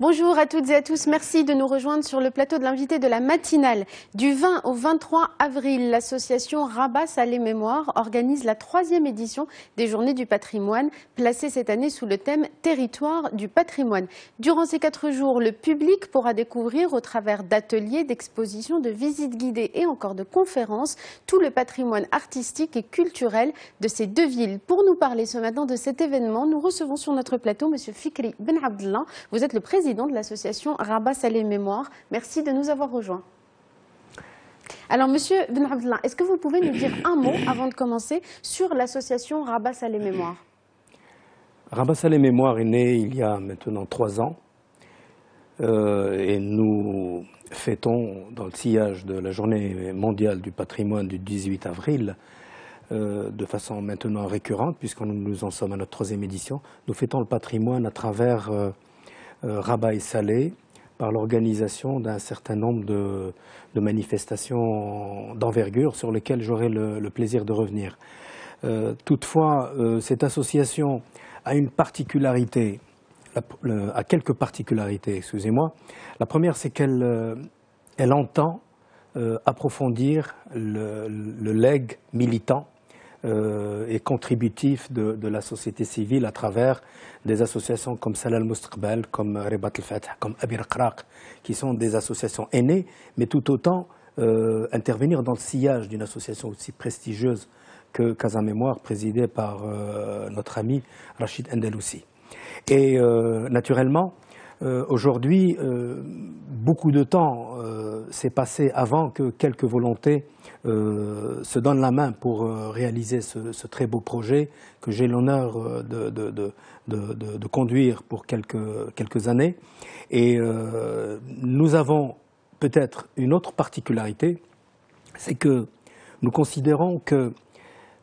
Bonjour à toutes et à tous, merci de nous rejoindre sur le plateau de l'invité de la matinale. Du 20 au 23 avril, l'association Rabat Salé Mémoire organise la 3e édition des Journées du patrimoine, placée cette année sous le thème Territoire du patrimoine. Durant ces 4 jours, le public pourra découvrir au travers d'ateliers, d'expositions, de visites guidées et encore de conférences tout le patrimoine artistique et culturel de ces deux villes. Pour nous parler ce matin de cet événement, nous recevons sur notre plateau M. Fikri Ben Abdellah. Vous êtes le président de l'association Rabat Salé Mémoire. Merci de nous avoir rejoints. Alors, Monsieur Ben Abdellah, est-ce que vous pouvez nous dire un mot avant de commencer sur l'association Rabat Salé Mémoire? Rabat Salé Mémoire est né il y a maintenant 3 ans et nous fêtons dans le sillage de la journée mondiale du patrimoine du 18 avril de façon maintenant récurrente, puisque nous en sommes à notre 3e édition. Nous fêtons le patrimoine à travers Rabat et Salé par l'organisation d'un certain nombre de manifestations d'envergure sur lesquelles j'aurai le plaisir de revenir. Toutefois, cette association a une particularité, a quelques particularités, excusez-moi. La première, c'est qu'elle entend approfondir le legs militant et contributif de la société civile à travers des associations comme Salah al-Mustaqbal, comme Ribat al-Fatah, comme Abir Qraq, qui sont des associations aînées, mais tout autant intervenir dans le sillage d'une association aussi prestigieuse que Casa Mémoire, présidée par notre ami Rachid Andalousi. Et naturellement, aujourd'hui, beaucoup de temps s'est passé avant que quelques volontés se donnent la main pour réaliser ce très beau projet que j'ai l'honneur de conduire pour quelques années. Et nous avons peut-être une autre particularité, c'est que nous considérons que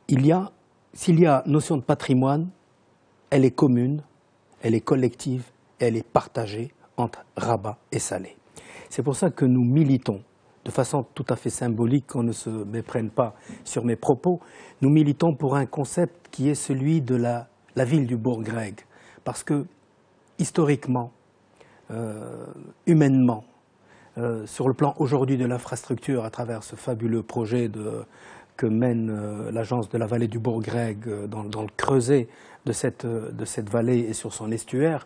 s'il y a notion de patrimoine, elle est commune, elle est collective, elle est partagée entre Rabat et Salé. C'est pour ça que nous militons, de façon tout à fait symbolique, qu'on ne se méprenne pas sur mes propos, nous militons pour un concept qui est celui de la ville du bourg-grec. Parce que, historiquement, humainement, sur le plan aujourd'hui de l'infrastructure, à travers ce fabuleux projet que mène l'agence de la vallée du bourg-grec dans le creuset de cette vallée et sur son estuaire,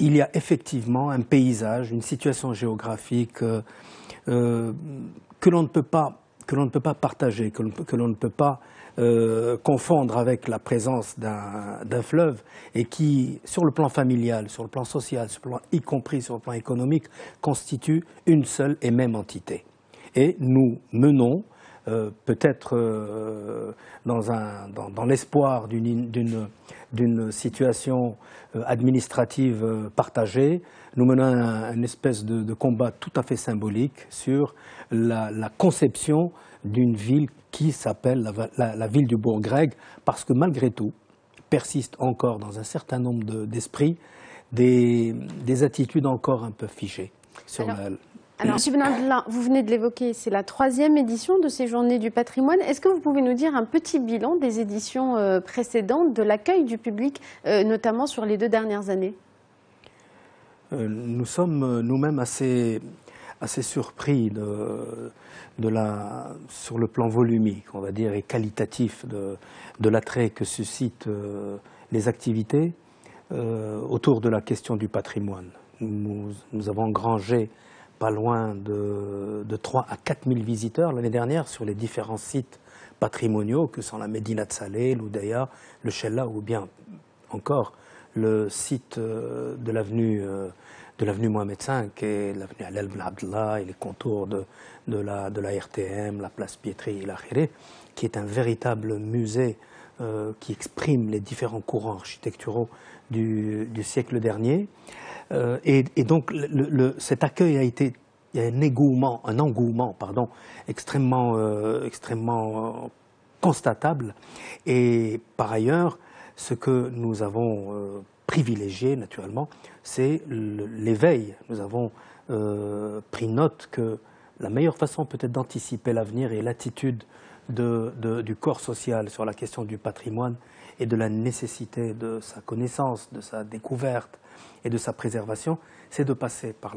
il y a effectivement un paysage, une situation géographique que l'on ne peut pas partager, que l'on ne peut pas confondre avec la présence d'un fleuve et qui, sur le plan familial, sur le plan social, y compris sur le plan économique, constitue une seule et même entité. Et nous menons peut-être dans l'espoir d'une situation administrative partagée, nous menons une espèce de combat tout à fait symbolique sur la conception d'une ville qui s'appelle la ville du bourg-grec, parce que malgré tout, persistent encore dans un certain nombre d'esprits des attitudes encore un peu figées sur Alors, M. Ben Abdellah, vous venez de l'évoquer, c'est la 3e édition de ces Journées du patrimoine. Est-ce que vous pouvez nous dire un petit bilan des éditions précédentes, de l'accueil du public, notamment sur les 2 dernières années? Nous sommes nous-mêmes assez surpris sur le plan volumique, on va dire, et qualitatif de l'attrait que suscitent les activités autour de la question du patrimoine. Nous avons engrangé pas loin de 3 à 4 000 visiteurs l'année dernière sur les différents sites patrimoniaux que sont la Médina de Salé, l'Oudaya, le Chella ou bien encore le site de l'avenue Mohamed V et l'avenue Alel Ben Abdellah et les contours de la RTM, la place Pietri et la Khiré, qui est un véritable musée qui exprime les différents courants architecturaux du siècle dernier. Et donc cet accueil il y a un engouement extrêmement constatable. Et par ailleurs, ce que nous avons privilégié naturellement, c'est l'éveil. Nous avons pris note que la meilleure façon peut-être d'anticiper l'avenir est l'attitude du corps social sur la question du patrimoine et de la nécessité de sa connaissance, de sa découverte et de sa préservation, c'est de passer par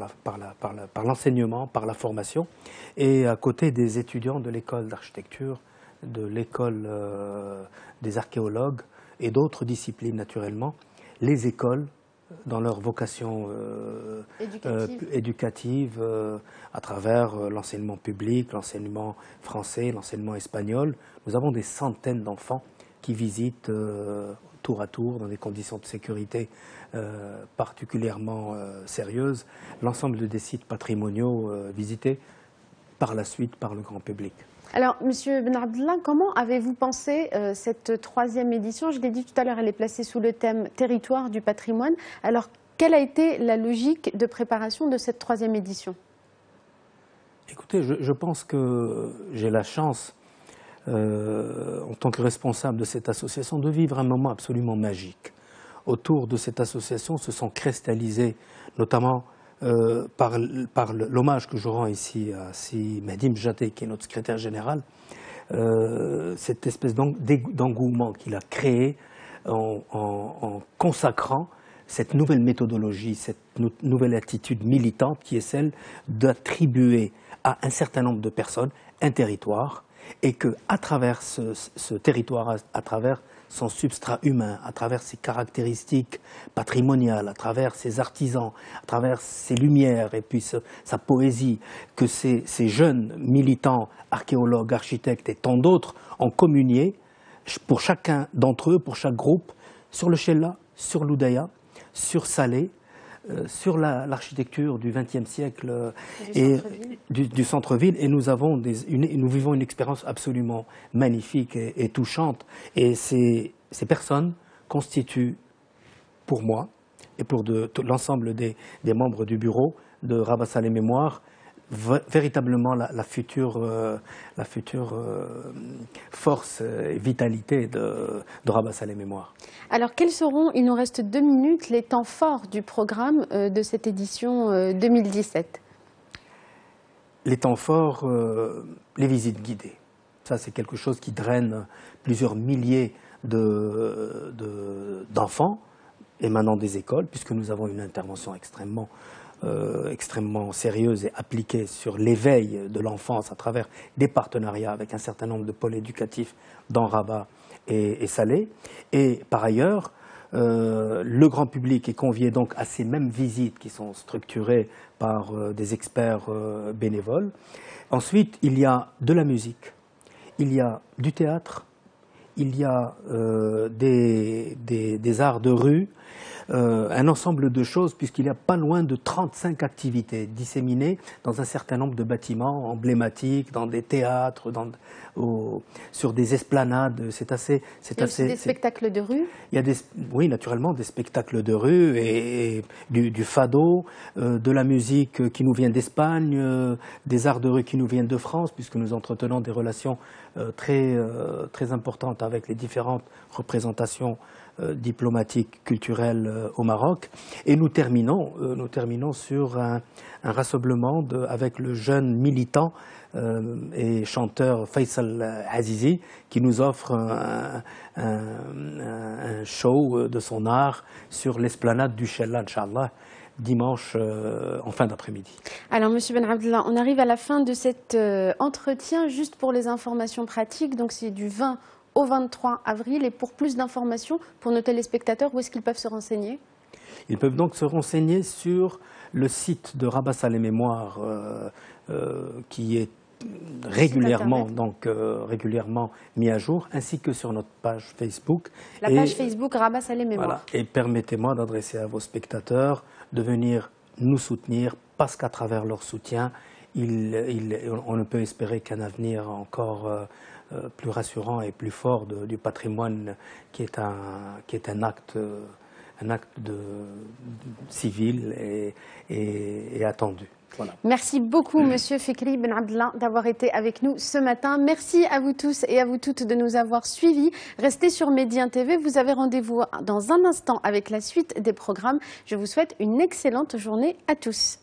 l'enseignement, par la formation, et à côté des étudiants de l'école d'architecture, de l'école des archéologues et d'autres disciplines naturellement, les écoles, dans leur vocation éducative à travers l'enseignement public, l'enseignement français, l'enseignement espagnol. Nous avons des centaines d'enfants qui visitent tour à tour, dans des conditions de sécurité particulièrement sérieuses, l'ensemble des sites patrimoniaux visités par la suite par le grand public. Alors, Monsieur Ben Abdallah, comment avez-vous pensé cette troisième édition? Je l'ai dit tout à l'heure, elle est placée sous le thème « Territoire du patrimoine ». Alors, quelle a été la logique de préparation de cette troisième édition? Écoutez, je pense que j'ai la chance, en tant que responsable de cette association, de vivre un moment absolument magique. Autour de cette association se sont cristallisés, notamment par l'hommage que je rends ici à Si Mehdi Mjate, qui est notre secrétaire général, cette espèce d'engouement qu'il a créé en consacrant cette nouvelle méthodologie, cette nouvelle attitude militante qui est celle d'attribuer à un certain nombre de personnes un territoire, et qu'à travers ce territoire, à travers son substrat humain, à travers ses caractéristiques patrimoniales, à travers ses artisans, à travers ses lumières et puis sa poésie, que ces jeunes militants, archéologues, architectes et tant d'autres ont communié pour chacun d'entre eux, pour chaque groupe, sur le Chella, sur l'Oudaya, sur Salé, sur l'architecture du XXe siècle et du centre-ville, et nous vivons une expérience absolument magnifique et touchante. Et ces personnes constituent, pour moi et pour l'ensemble des membres du bureau de Rabat Salé Mémoire, véritablement la future force et vitalité de Rabat Salé Mémoire. Alors, quels seront, il nous reste 2 minutes, les temps forts du programme de cette édition 2017? Les temps forts, les visites guidées. Ça, c'est quelque chose qui draine plusieurs milliers d'enfants émanant des écoles, puisque nous avons une intervention extrêmement sérieuse et appliquée sur l'éveil de l'enfance à travers des partenariats avec un certain nombre de pôles éducatifs dans Rabat et Salé. Et par ailleurs, le grand public est convié donc à ces mêmes visites qui sont structurées par des experts bénévoles. Ensuite, il y a de la musique, il y a du théâtre, il y a des arts de rue, un ensemble de choses, puisqu'il y a pas loin de 35 activités disséminées dans un certain nombre de bâtiments emblématiques, dans des théâtres, sur des esplanades. Il y a aussi des spectacles de rue? Il y a oui, naturellement, des spectacles de rue et du fado, de la musique qui nous vient d'Espagne, des arts de rue qui nous viennent de France, puisque nous entretenons des relations très importantes avec les différentes représentations diplomatiques, culturelles au Maroc. Et nous terminons sur un rassemblement avec le jeune militant et chanteur Faisal Azizi, qui nous offre un show de son art sur l'esplanade du Chella, Inch'Allah, dimanche en fin d'après-midi. Alors, Monsieur Ben Abdallah, on arrive à la fin de cet entretien. Juste pour les informations pratiques, donc c'est du 20 au 23 avril. Et pour plus d'informations, pour nos téléspectateurs, où est-ce qu'ils peuvent se renseigner? Ils peuvent donc se renseigner sur le site de Rabat Salé Mémoire, qui est régulièrement mis à jour, ainsi que sur notre page Facebook. La page Facebook Rabat Salé Mémoire. Voilà. Et permettez-moi d'adresser à vos spectateurs de venir nous soutenir, parce qu'à travers leur soutien, on ne peut espérer qu'un avenir encore plus rassurant et plus fort du patrimoine, qui est un acte civil et attendu. Voilà. Merci beaucoup, Monsieur Fikri Ben Abdallah, d'avoir été avec nous ce matin. Merci à vous tous et à vous toutes de nous avoir suivis. Restez sur Médien TV. Vous avez rendez-vous dans un instant avec la suite des programmes. Je vous souhaite une excellente journée à tous.